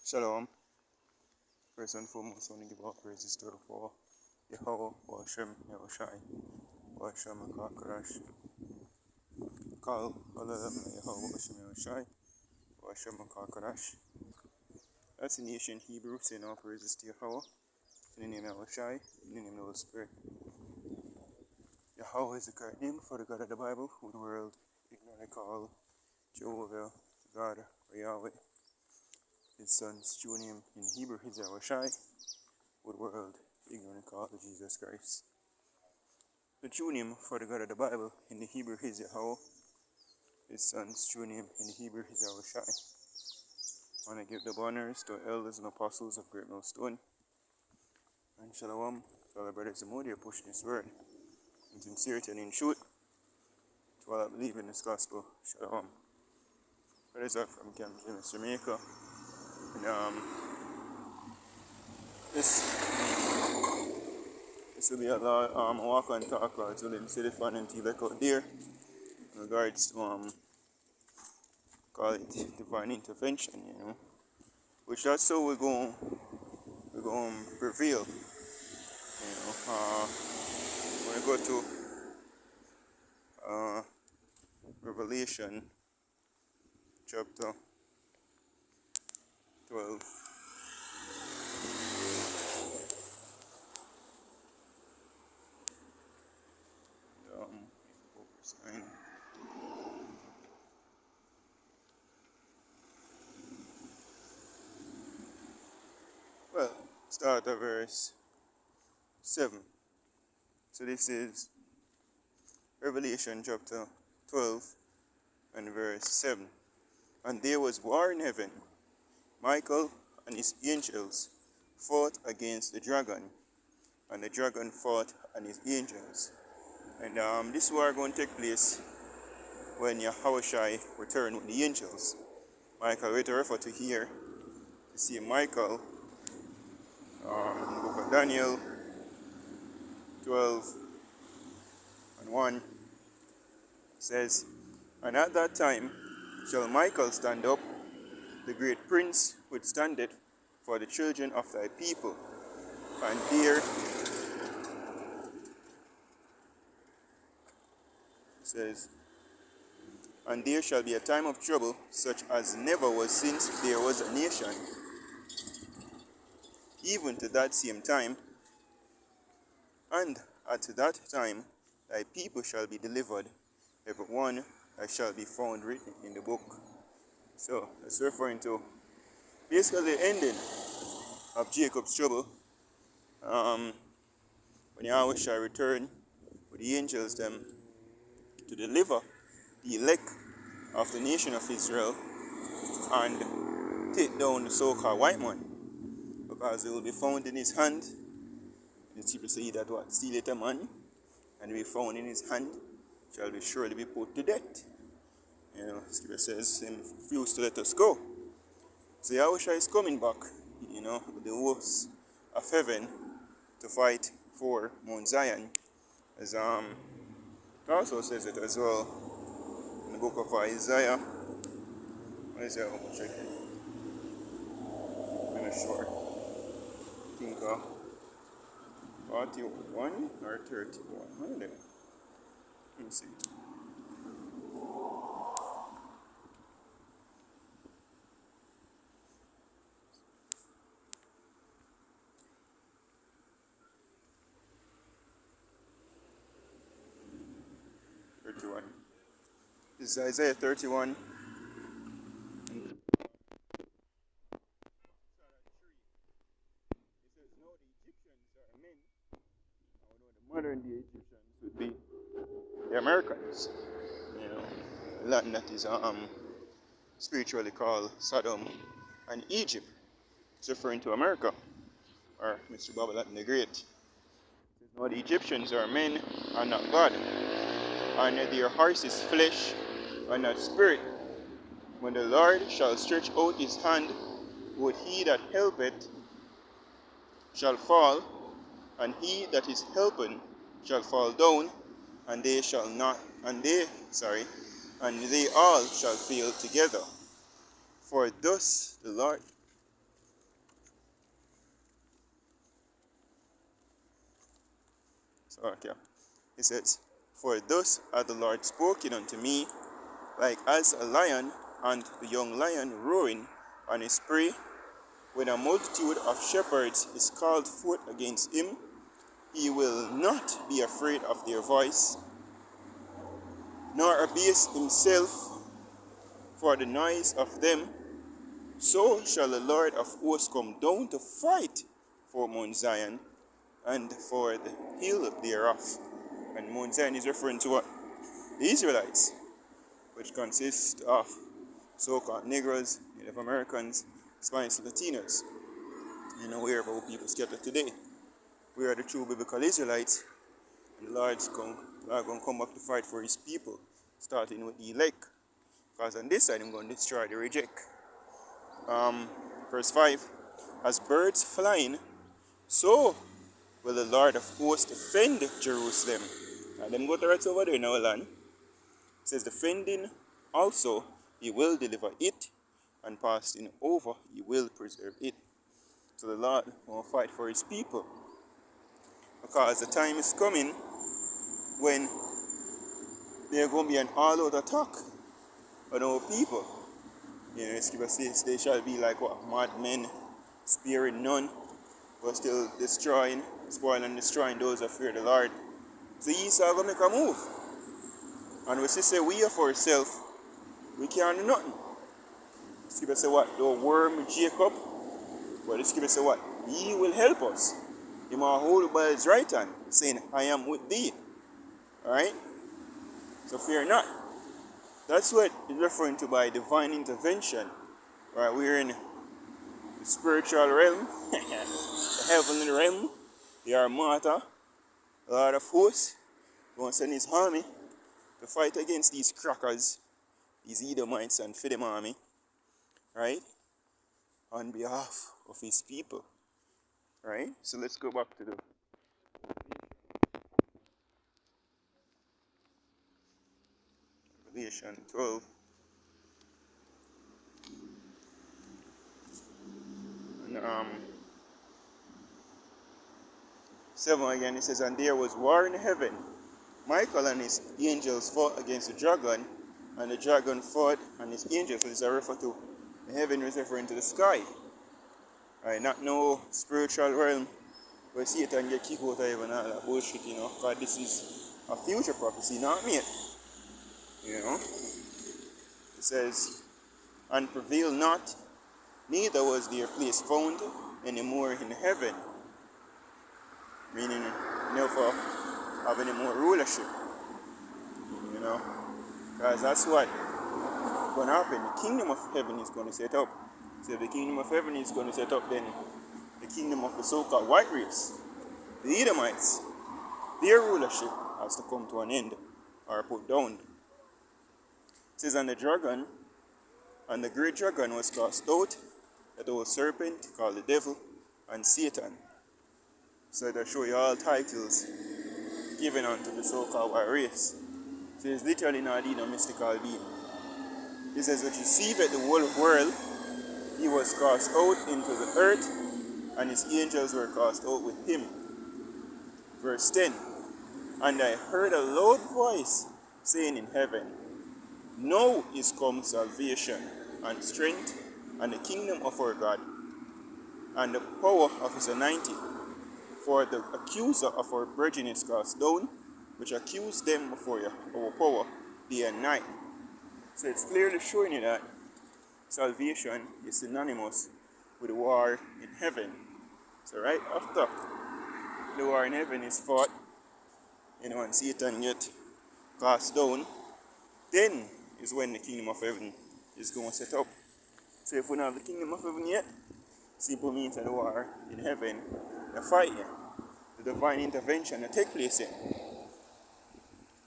Shalom. First and foremost, I want to give all praises to for Yahweh, Washem, Yahushai, Washem, Kakarash, Kal, Alalam, Yahweh, Washem, Yahushai, Washem, Kakarash. That's in ancient Hebrew, saying all praises to Yahweh, in the name of Yahushai, in the name of the Holy Spirit. Yahweh is the correct name for the God of the Bible, who the world ignorantly call Jehovah, God, or Yahweh. His son's true name in Hebrew is Yahushai, who the world ignorantly call Jesus Christ. The true name for the God of the Bible in the Hebrew is Yahweh. His son's true name in the Hebrew is Yahushai. I want to give the honors to elders and apostles of Great Millstone. And shalom to all our brothers and mothers who pushing this word in sincerity and in truth. To all that believe in this gospel, shalom. Brothers are from Camp James, Jamaica. And this will be a lot walk and talk about so let me see the fun and tea out there in regards to call it Devine Intervention, which that's how we're going to prevail. When we go to Revelation chapter 12. Well, start at verse 7. So this is Revelation chapter 12 and verse 7. And there was war in heaven. Michael and his angels fought against the dragon, and the dragon fought and his angels. And this war going to take place when Yahushai returned with the angels. Michael, we refer to here to see Michael in the book of Daniel 12 and 1 says, And at that time shall Michael stand up, the great prince withstandeth for the children of thy people. And there says, And there shall be a time of trouble, such as never was since there was a nation, even to that same time. And at that time thy people shall be delivered, every one that shall be found written in the book. So that's referring to basically the ending of Jacob's trouble. When Yahweh shall return with the angels them to deliver the elect of the nation of Israel and take down the so-called white man, because they will be found in his hand. The people say that what stealeth a man and be found in his hand shall be surely be put to death. Scripture says him refused to let us go. So Yahushua is coming back, with the hosts of heaven to fight for Mount Zion. As it also says it as well in the book of Isaiah. Isaiah, I'm checking. I'm not sure. I think 41 or 31. One of them. Let me see. This is Isaiah 31. Modern day Egyptians would be the Americans, a land that is spiritually called Sodom and Egypt. It's referring to America, or Mr. Babylon the Great. Now the Egyptians are men and not God, and their heart is flesh and not spirit. When the Lord shall stretch out his hand, both he that helpeth shall fall, and he that is helping shall fall down, and they all shall fail together. For thus the Lord Okay. It says, "For thus hath the Lord spoken unto me, like as a lion and the young lion roaring on his prey, when a multitude of shepherds is called forth against him, he will not be afraid of their voice, nor abase himself for the noise of them. So shall the Lord of hosts come down to fight for Mount Zion and for the hill thereof." And Mount Zion is referring to what? The Israelites, which consist of so-called Negroes, Native Americans, Spanish Latinos, and wherever people scattered today. We are the true biblical Israelites, and the Lord's going to come back to fight for his people, starting with the elect, because on this side I'm going to destroy the reject. Verse 5, "As birds flying, so will the Lord of hosts defend Jerusalem." And them go to right over there in our land. It says, "Defending also he will deliver it, and passing over he will preserve it." So the Lord will fight for his people, because the time is coming when there's going to be an all-out attack on our people. The scripture says they shall be like what? Madmen, sparing none, but still destroying, spoiling and destroying those that fear the Lord. So Esau going to make a move. And we say we are for ourselves, we can't do nothing. The scripture say what? The worm Jacob, but the scripture say what? He will help us. He will hold by his right hand, saying, "I am with thee." Alright? So fear not. That's what it's referring to by divine intervention. Right? We're in the spiritual realm, the heavenly realm. The Armata, Lord of hosts, going to send his army to fight against these crackers, these Edomites and Philem army, right? On behalf of his people. Right? So let's go back to the Revelation 12. And 7 again, it says, "And there was war in heaven. Michael and his angels fought against the dragon, and the dragon fought and his angels." So this is a refer to the heaven is referring to the sky. Right? Not no spiritual realm where Satan get kicked out of heaven and all that bullshit, because this is a future prophecy, not me. It says, "And prevail not, neither was their place found any more in heaven." Meaning, never have any more rulership. Because that's what going to happen. The kingdom of heaven is going to set up. So if the kingdom of heaven is going to set up, then the kingdom of the so-called white race, the Edomites, their rulership has to come to an end or put down. It says, "And the dragon, and the great dragon was cast out, that old serpent called the devil and Satan." So they show you all titles given unto the so-called white race. So it's literally not a mystical being. It says, "Which deceived the whole world, he was cast out into the earth, and his angels were cast out with him." Verse 10, "And I heard a loud voice saying in heaven, Now is come salvation and strength and the kingdom of our God and the power of his anointing. For the accuser of our brethren is cast down, which accused them before our power day and night." So it's clearly showing you that salvation is synonymous with the war in heaven. So right after the war in heaven is fought, and Satan get cast down, then is when the kingdom of heaven is going to set up. So if we don't have the kingdom of heaven yet, simple means that the war in heaven, the fight here, the divine intervention that take place here.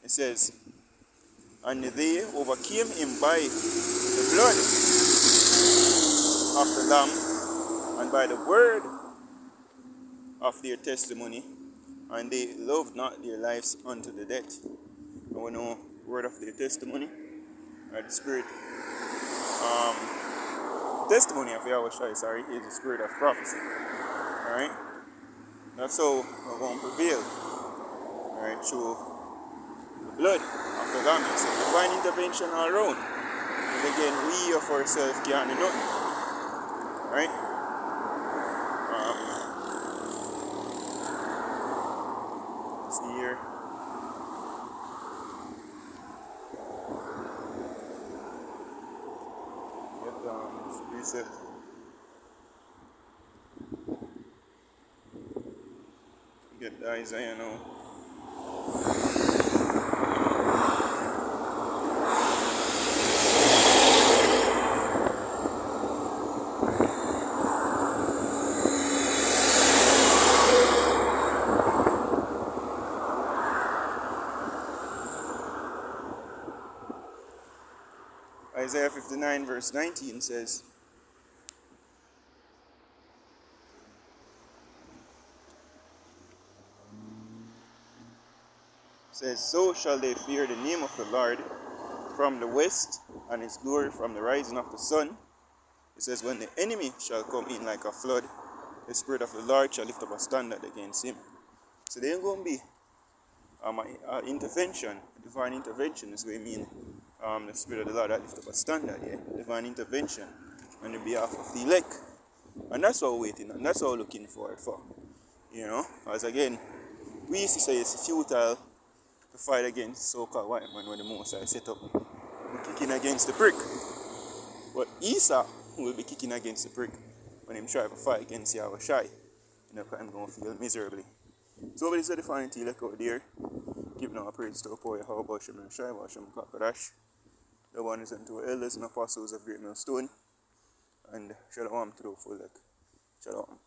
It says, "And they overcame him by the blood of the Lamb and by the word of their testimony, and they loved not their lives unto the death." And we know word of their testimony, or the spirit, testimony of Yahweh Shai, is the spirit of prophecy. Alright? That's how we're going to prevail. Alright, through the blood of the Lamb. So divine intervention all around. And again, we of ourselves can't do nothing. Alright? See here. Get this precept. Get the Isaiah now. Isaiah 59 verse 19 says, so shall they fear the name of the Lord from the west, and his glory from the rising of the sun. It says, when the enemy shall come in like a flood, the Spirit of the Lord shall lift up a standard against him. So there ain't going to be an intervention. Divine intervention is what I mean. The Spirit of the Lord that lift up a standard, yeah. Divine intervention on the behalf of the elect. And that's what we're waiting on. That's what we're looking forward for. You know, as again, we used to say it's futile to fight against so-called white man when the Most High set up. We're kicking against the prick. But Esau will be kicking against the prick when him try to fight against Yahweh Shai. You know, I'm going to feel miserably. So what is the defining elect out there? Give now a praise to our how about Shem and Shai, about Shem Kakadash. The one is unto elders and apostles of Great Millstone. And shalom to the full elect. Shalom.